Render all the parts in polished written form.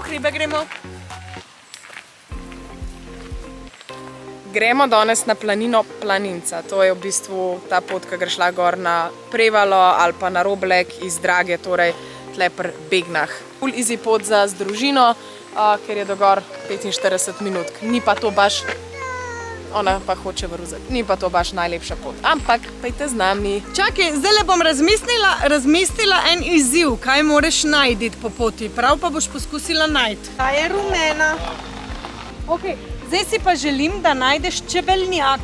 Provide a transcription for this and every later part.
hribe gremo? Gremo danes na planino Planinca. To je v bistvu ta pot, ki greš gor na Prevalo ali pa na Roblek iz Drage, torej tle pri Begnah. Ful easy pot za z družino, ker je do gor 45 minut. Ni pa to baš, ona pa hoče vruzati, ni pa to baš najlepša pot. Ampak pejte z nami. Čakaj, zdaj bom razmislila en izziv, kaj moraš najti po poti. Prav pa boš poskusila najti. Ta je rumena. Ok, zdaj si pa želim, da najdeš čebeljnjak.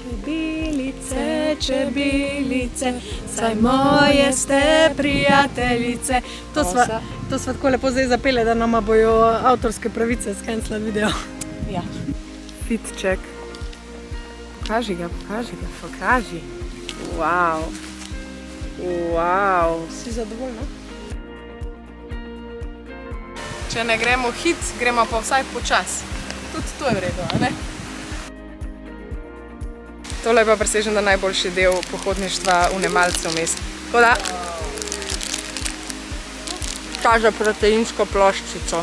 Čebelice, čebelice, saj moje ste prijateljice. To sva tako lepo zdaj zapele, da nama bojo avtorske pravice skenslati video. Ja. Fit check. Pokaži ga, pokaži. Wow. Wow. Si zadovoljna? Če ne gremo hit, gremo pa vsaj počas. Tudi to je v redu, a ne? Tole je pa presežen da najboljši del pohodništva v Nemalcu vmes. Tako da kaže proteinsko ploščico.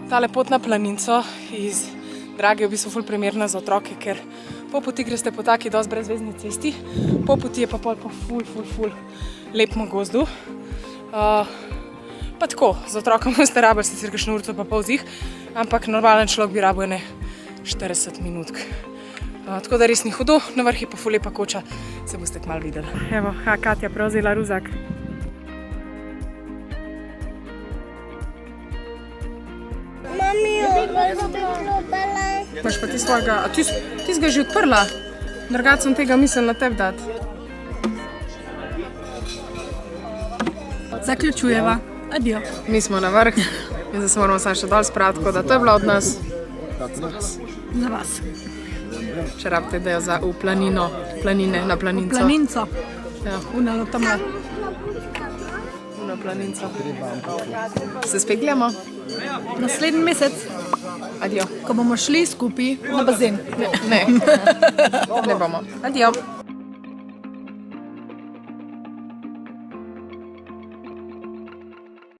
Tale pot na Planinco iz Drage je v bistvu ful primerna za otroke, ker po poti greste po taki dosti brezvezni cesti, po poti je pa pol po ful lepem gozdu. Pa tako, z otrokom ste rabili sicer kakšno urico pa pol zih, ampak normalen človek bi rabil ene 40 minutk. Tako da res ni hudo, na vrh je pa ful lepa koča, se boste kmalu videli. Evo, Katja prevzela ruzak. Imaš pa ti svojega, a ti si ga že odprla? Drugače sem tega mislila na tebi dati. Zaključujeva. Adijo. Mi smo na vrh in zdaj se moramo samo še dol spraviti, tako da to je bilo od nas. Za vas. Če rabite idejo za v planino, planine, na Planinco. Planinco. Ja. Unalo tamle. Na Planinco. Se spet gledamo? Naslednji mesec, Adijo. ko bomo šli skupaj na bazen. Ne bomo. Adijo.